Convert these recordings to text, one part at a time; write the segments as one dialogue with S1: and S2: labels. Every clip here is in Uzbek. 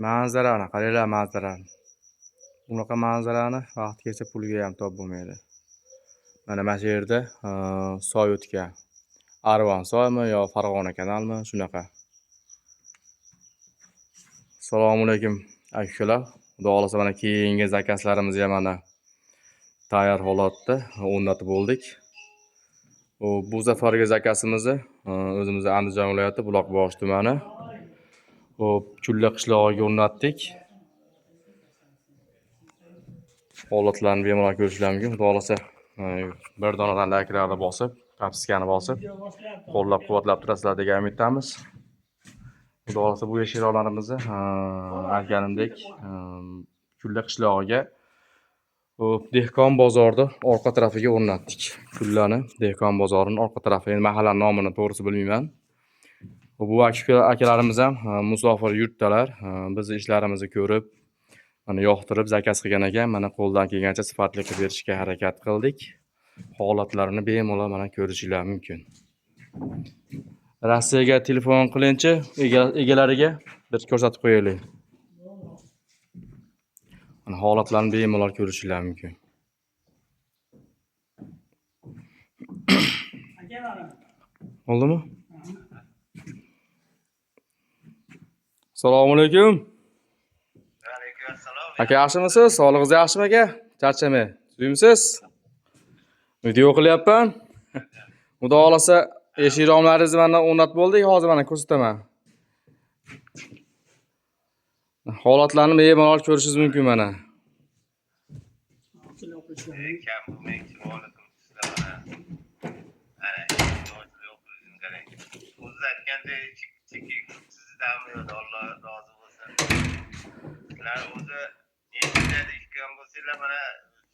S1: Manzarani, qaranglar manzarani. Bunaqa manzarani vaqtgacha pulga ham top bo'lmaydi. Mana shu yerda soy o'tgan. Arvon soymi yo Farg'ona kanalmi shunaqa. Assalomu alaykum aka-ukalar. Xudo xolasa mana keyingi zakazlarimizni ham mana tayyor holatda o'rnatib bo'ldik. Bu safargi zakazimizni o'zimiz Andijon viloyati Buloqboshi tumani Chulla qishlog'iga o'rnatdik. Holatlarni bemalol ko'rishingiz mumkin. Xudo xolasa bir donadan layklarni bosib, propiskani bosib, qo'llab-quvvatlab turasizlar degan umiddamiz. Xudo xolasa bu eshiklarimizni aytganimdek Chulla qishlog'iga dehqon bozorni orqa tarafiga o'rnatdik. Chullani dehqon bozorining orqa tarafi. Endi mahallaning nomini to'g'risi bilmayman. Bu akalarimiz ham musofir yurtdalar. Bizning ishlarimizni ko'rib, mana yoqtirib zakaz qilgan ekan. Mana qo'ldan kelgancha sifatli qilib berishga harakat qildik. Holatlarini bemalol mana ko'rishingiz mumkin. Rossiyaga telefon qilinchi egalariga bir ko'rsatib qo'yaylik. Mana holatlarni bemalol ko'rishingiz mumkin. Oldimi? Assalomu alaykum.
S2: Alaykum assalom.
S1: Aka yaxshimisiz? Sog'lig'ingiz yaxshimi aka? Charchamay. Tuymisiz? Video qilyapman. Xudo xolasa eshik romlaringizni mana o'rnatib bo'ldik. Hozir mana ko'rsataman. Holatlarni bemalol ko'rishingiz mumkin mana.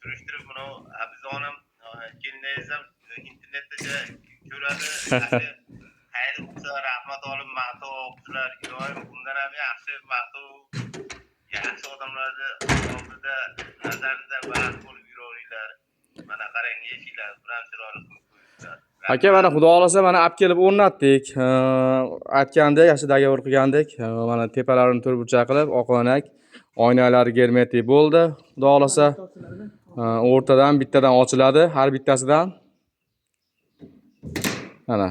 S2: Surishtirib buni abizonim kelnayizam internetda ko'radi. Haydi bo'lsa rahmat olib maqtov o'qituvchilar iloyim bundan ham yaxshi maqtov yaxshi odamlarni oldida nazarida baland bo'lib yuraveringlar. Mana qarang eshiklar bilan chiroyli qilib qo'yibdilar.
S1: Aka mana xudo xolasa mana olib kelib o'rnatdik. Aytgandek, yaxshi dogovor qilgandek, mana tepalarini to'rtburchak qilib, oqo'nak, oynalari germetik bo'ldi. Xudo xolasa o'rtadan bittadan ochiladi, har bittasidan. Mana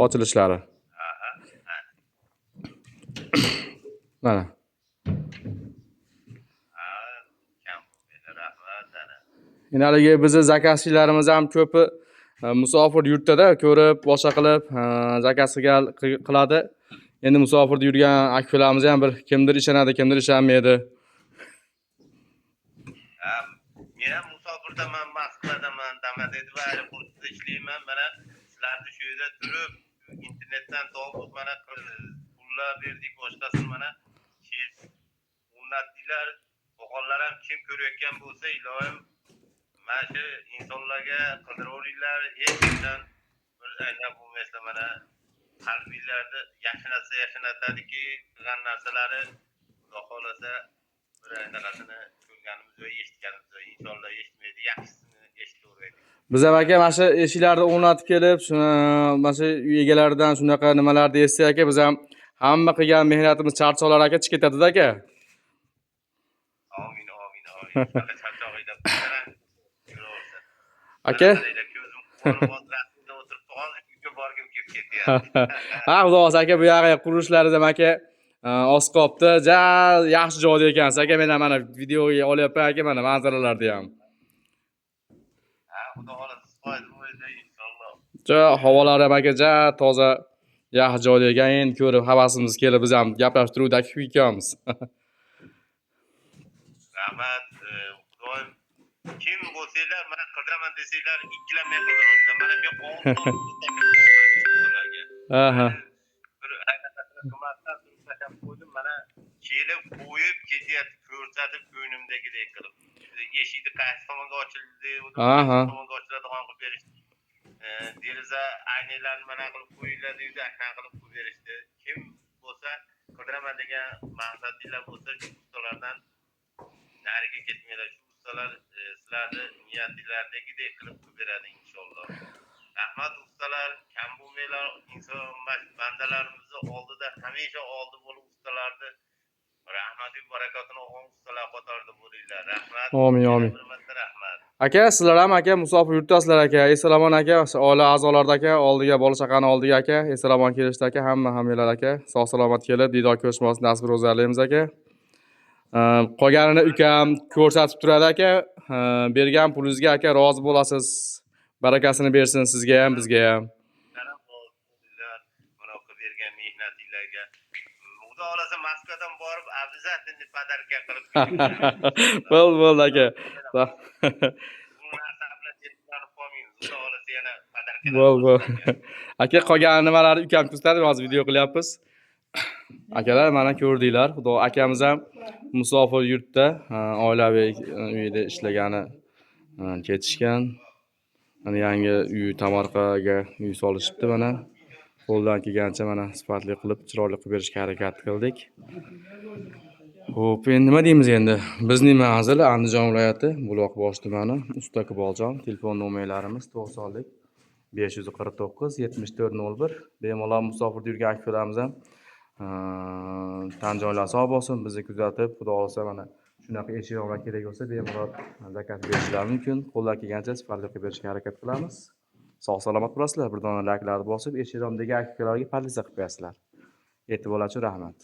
S1: ochilishlari. Mana. Enaligi bizning zakazchilarimiz ham ko'pi musofir yurtda ko'rib, boshqa qilib zakaz qiladi. Endi musofirda yurgan akalarimiz ham bir kimdir ishonadi, kimdir ishonmaydi.
S2: Men ham musofirdaman, Moskvadaman, Damadeda va aeroportda ishlayman. Mana sizlarni shu yerda turib, internetdan topib, mana pullar berdik, boshqasini mana o'rnatdilar. O'g'illar ham kim ko'rayotgan bo'lsa, iloyim mana shu insonlarga qidiravringlar, hech qachon bir aynab bo'lmaysa mana qalbinglarni yashnatadiki, qilgan narsalari Xudo xolasa bir anaqasini ko'rganimiz va eshitganimiz va inshaalloh eshitmaydi, yaxshisini eshitaveraylik.
S1: Biz ham aka mana shu eshiklarni o'rnatib kelib, mana shu uy egalaridan shunaqa nimalarni eshitsak aka, biz ham hamma qilgan mehnatimiz charchoqlar aka chiqib ketadi aka.
S2: Amin. Shunaqa charchoqinglar bilan yuraversin.
S1: Aka ha, xudo xolasa aka bu yoqqa qurilishlarida aka oz qolibdi. Yaxshi joyda ekansiz aka. Men ham mana videoga olyapman aka, mana manzaralarni ham.
S2: Xudo xolasa foyda bo'ladi inshaalloh.
S1: Havolari ham aka toza, yaxshi joyda ekan. Endi ko'rib havasimiz kelib, biz ham gaplashtiruvda ekanmiz.
S2: Rahmat. Xudoyim kim bo'lsanglar, mana qidiraman desanglar, ikkilanmay qidiravinglar. Mana men
S1: Aha.
S2: bir xizmatdan turib qo'ydim. Mana kelib qo'yib ketyapti, ko'rsatib ko'nglimdagidek qilib. Eshikni qaysi tomonga ochildi,
S1: Aha.
S2: tomonga ochiladigan qilib berishdi. Deraza aynalarni mana qilib qo'yinglar deydi, aka qilib qo'yib berishdi. Kim bo'lsa qidiraman degan maqsadinglar bo'lsa, shu ustalardan nariga ketmanglar. Shu ustalar sizlarni niyatinglardagidek qilib qo'yib beradi inshaalloh. Rahmat ustalar, kam bo'lmanglar. Inson bandalarimizni oldida hamisha oldi bo'lib ustalarni rahmati barakotini o'g'im ustalar qatorida bo'linglar. Rahmat.
S1: Amin, amin.
S2: Bir marta rahmat.
S1: Aka, sizlar ham aka musofir yurtdasizlar aka. Esalomon aka, oila a'zolarida aka, oldiga bola chaqani oldiga aka, esalomon kelishdi aka, hammalar aka. Sog' salomat kelib, didor ko'rishmoq nasib ro'zarlaymiz aka. Qolganini ukam ko'rsatib turadi aka. Bergan pulingizga aka rozi bo'lasiz. Barakasini bersin sizga ham, bizga ham.
S2: Mana bu bergan mehnatinglarga Xudo xolasa Moskvadan borib обязательно podarka qilib
S1: Bo'ldi aka.
S2: bu narsa bilan jetlanib qolmaymiz. Xudo xolasa yana podarka.
S1: Bo'ldi. Aka, qolgan nimalarni ukam ko'rsatadi, hozir video qilyapmiz. Akalar mana ko'rdinglar. Xudo akamiz ham musofir yurtda, oilaviy uyda ishlagani ketishgan. Mana yangi uy Tamarqaga uy solishibdi mana. Qo'ldan kelgancha mana sifatli qilib, chiroyli qilib berishga harakat qildik. Xo'p, endi nima deymiz endi? Bizning manzil Andijon viloyati, Buloqbosh tumani, Usta Iqboljon. Telefon nomerlarimiz 90lik 549 7401. Bemalol musofirda yurgan akalarimiz ham tan joylari sog' bo'lsin. Bizni kuzatib, Xudo xolasa mana shunaqa eshiklar kerak bo'lsa, bemalol zakaz berishlari mumkin. Qo'ldan kelgancha sifatli qilib berishga harakat qilamiz. Sog' salomat bo'lasizlar. Bir dona layklarni bosib, eshiklarni degan akalarga podliza qilib qo'yasizlar. E'tiborlar uchun rahmat.